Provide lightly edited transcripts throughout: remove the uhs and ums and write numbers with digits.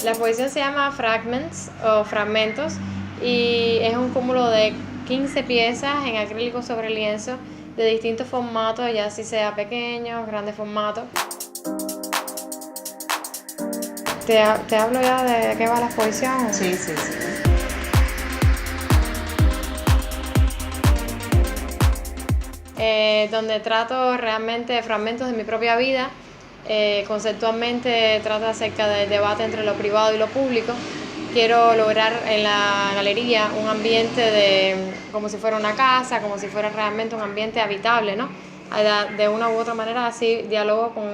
La exposición se llama Fragments o Fragmentos y es un cúmulo de 15 piezas en acrílico sobre lienzo de distintos formatos, ya si sea pequeños, grandes formatos. ¿Te hablo ya de qué va la exposición? Sí, sí, sí. Donde trato realmente fragmentos de mi propia vida. Conceptualmente trato acerca del debate entre lo privado y lo público. Quiero lograr en la galería un ambiente como si fuera una casa, como si fuera realmente un ambiente habitable, ¿no? De una u otra manera así dialogo con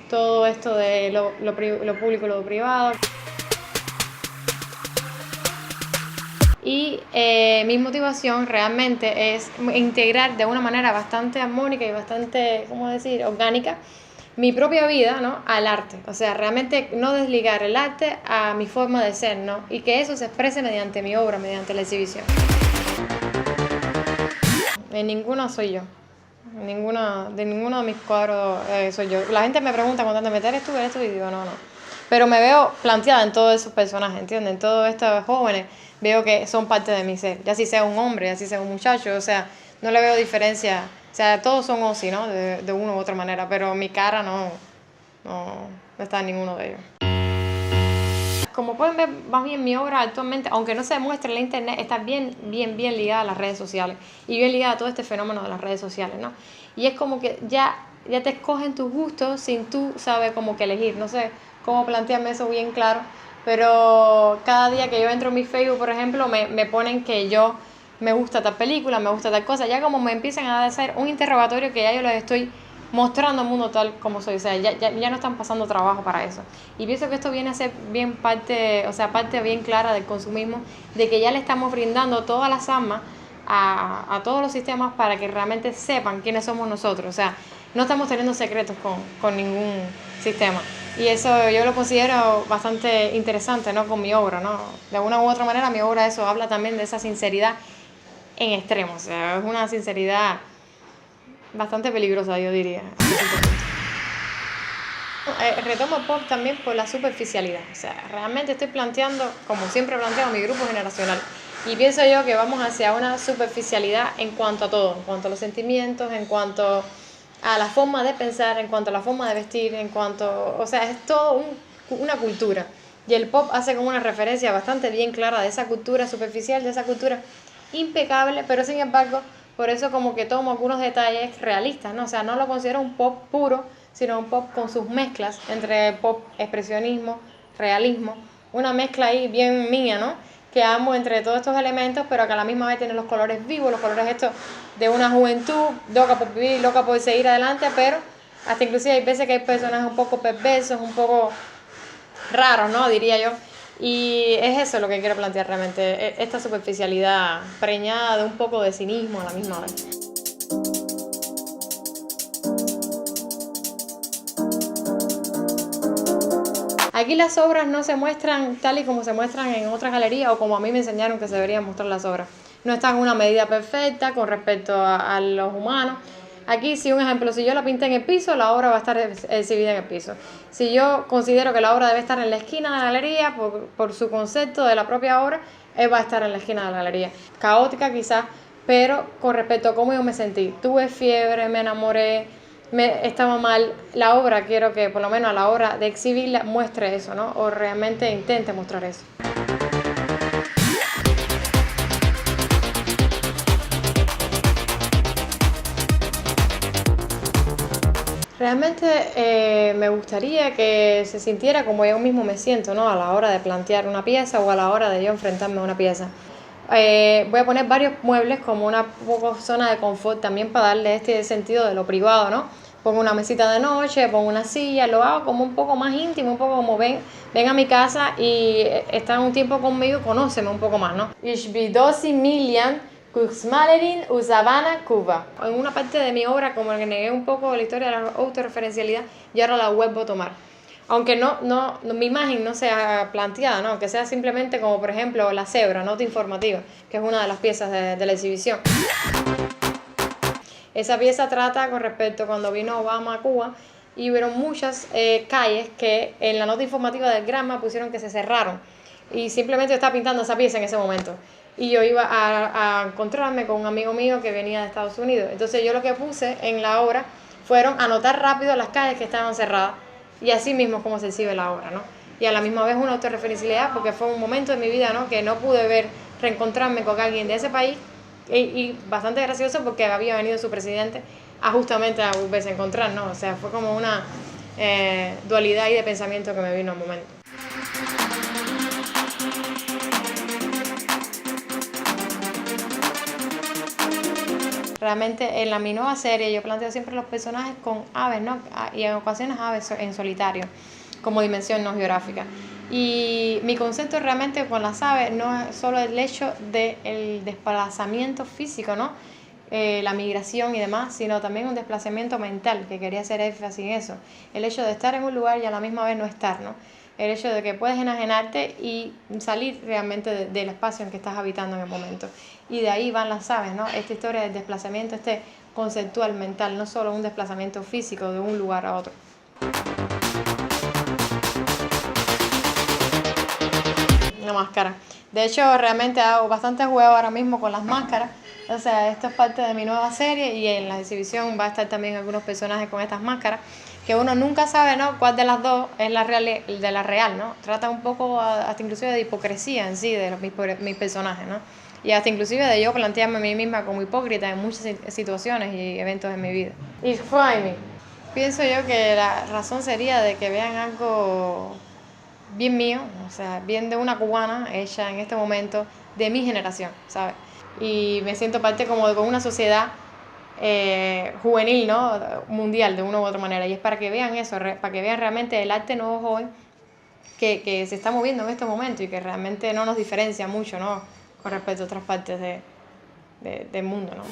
todo esto de lo público y lo privado. Y mi motivación realmente es integrar de una manera bastante armónica y bastante, ¿cómo decir?, orgánica mi propia vida, ¿no?, al arte. O sea, realmente no desligar el arte a mi forma de ser, ¿no? Y que eso se exprese mediante mi obra, mediante la exhibición. En ninguno soy yo. De ninguno de mis cuadros soy yo. La gente me pregunta constantemente, ¿eres tú? Y digo, no. Pero me veo planteada en todos esos personajes, ¿entienden? En todos estos jóvenes veo que son parte de mi ser. Ya si sea un hombre, ya si sea un muchacho, o sea, no le veo diferencia. O sea, todos son Ozzy, ¿no? De una u otra manera, pero mi cara no está en ninguno de ellos. Como pueden ver, más bien mi obra actualmente, aunque no se demuestre en la internet, está bien ligada a las redes sociales y bien ligada a todo este fenómeno de las redes sociales, ¿no? Y es como que ya te escogen tus gustos sin tú saber cómo que elegir. No sé cómo plantearme eso bien claro, pero cada día que yo entro en mi Facebook, por ejemplo, me ponen que yo me gusta tal película, me gusta tal cosa, ya como me empiezan a hacer un interrogatorio que ya yo les estoy mostrando al mundo tal como soy, o sea, ya no están pasando trabajo para eso. Y pienso que esto viene a ser bien parte bien clara del consumismo, de que ya le estamos brindando todas las armas a todos los sistemas para que realmente sepan quiénes somos nosotros, o sea, no estamos teniendo secretos con ningún sistema. Y eso yo lo considero bastante interesante, ¿no?, con mi obra, ¿no? De una u otra manera mi obra eso habla también de esa sinceridad en extremo, o sea, es una sinceridad bastante peligrosa, yo diría. Retomo el pop también por la superficialidad, o sea, realmente estoy planteando, como siempre planteo, mi grupo generacional, y pienso yo que vamos hacia una superficialidad en cuanto a todo, en cuanto a los sentimientos, en cuanto a la forma de pensar, en cuanto a la forma de vestir, en cuanto, o sea, es todo una cultura, y el pop hace como una referencia bastante bien clara de esa cultura superficial, de esa cultura impecable, pero sin embargo, por eso como que tomo algunos detalles realistas, ¿no? O sea, no lo considero un pop puro, sino un pop con sus mezclas entre pop, expresionismo, realismo, una mezcla ahí bien mía, ¿no?, que amo entre todos estos elementos, pero que a la misma vez tiene los colores vivos, los colores estos de una juventud loca por vivir, loca por seguir adelante, pero hasta inclusive hay veces que hay personajes un poco perversos, un poco raros, ¿no?, diría yo. Y es eso lo que quiero plantear realmente, esta superficialidad preñada de un poco de cinismo a la misma vez. Aquí las obras no se muestran tal y como se muestran en otras galerías o como a mí me enseñaron que se deberían mostrar las obras. No están en una medida perfecta con respecto a los humanos. Aquí, si un ejemplo, si yo la pinté en el piso, la obra va a estar exhibida en el piso. Si yo considero que la obra debe estar en la esquina de la galería, por su concepto de la propia obra, va a estar en la esquina de la galería. Caótica quizás, pero con respecto a cómo yo me sentí. Tuve fiebre, me enamoré, estaba mal. La obra, quiero que por lo menos a la hora de exhibirla muestre eso, ¿no? O realmente intente mostrar eso. Realmente me gustaría que se sintiera como yo mismo me siento, ¿no?, a la hora de plantear una pieza o a la hora de yo enfrentarme a una pieza. Voy a poner varios muebles como una poco zona de confort también para darle este sentido de lo privado, ¿no? Pongo una mesita de noche, pongo una silla, lo hago como un poco más íntimo, un poco como ven a mi casa y están un tiempo conmigo, conóceme un poco más, ¿no? Ich bin Dossi Milian, Kurzmalerin, Usabana, Cuba. En una parte de mi obra, como que negué un poco la historia de la autorreferencialidad, y ahora la vuelvo a tomar. Aunque mi imagen no sea planteada, ¿no?, aunque sea simplemente como por ejemplo la cebra, nota informativa, que es una de las piezas de la exhibición. Esa pieza trata con respecto a cuando vino Obama a Cuba, y hubieron muchas calles que en la nota informativa del Granma pusieron que se cerraron. Y simplemente yo estaba pintando esa pieza en ese momento. Y yo iba a encontrarme con un amigo mío que venía de Estados Unidos. Entonces yo lo que puse en la obra fueron anotar rápido las calles que estaban cerradas. Y así mismo es como se exhibe la obra, ¿no? Y a la misma vez una autorreferencialidad, porque fue un momento de mi vida, ¿no?, que no pude reencontrarme con alguien de ese país. Y bastante gracioso porque había venido su presidente justamente a volverse a encontrar, ¿no? O sea, fue como una dualidad y de pensamiento que me vino al momento. Realmente en mi nueva serie yo planteo siempre los personajes con aves, ¿no? Y en ocasiones aves en solitario, como dimensión no geográfica. Y mi concepto realmente con las aves no es solo el hecho del desplazamiento físico, ¿no? La migración y demás, sino también un desplazamiento mental, que quería hacer énfasis en eso. El hecho de estar en un lugar y a la misma vez no estar, ¿no? El hecho de que puedes enajenarte y salir realmente del espacio en que estás habitando en el momento. Y de ahí van las aves, ¿no? Esta historia del desplazamiento, conceptual mental, no solo un desplazamiento físico de un lugar a otro. Una máscara. De hecho, realmente hago bastante juego ahora mismo con las máscaras. O sea, esto es parte de mi nueva serie y en la exhibición va a estar también algunos personajes con estas máscaras que uno nunca sabe, ¿no?, cuál de las dos es la real, ¿no? Trata un poco hasta inclusive de hipocresía en sí de mis personajes, ¿no? Y hasta inclusive de yo plantearme a mí misma como hipócrita en muchas situaciones y eventos en mi vida. Y fue pienso yo que la razón sería de que vean algo bien mío, o sea, bien de una cubana hecha en este momento de mi generación, ¿sabes? Y me siento parte como de una sociedad juvenil, ¿no?, mundial, de una u otra manera. Y es para que vean eso, para que vean realmente el arte nuevo joven que se está moviendo en este momento y que realmente no nos diferencia mucho, ¿no?, con respecto a otras partes del mundo, ¿no?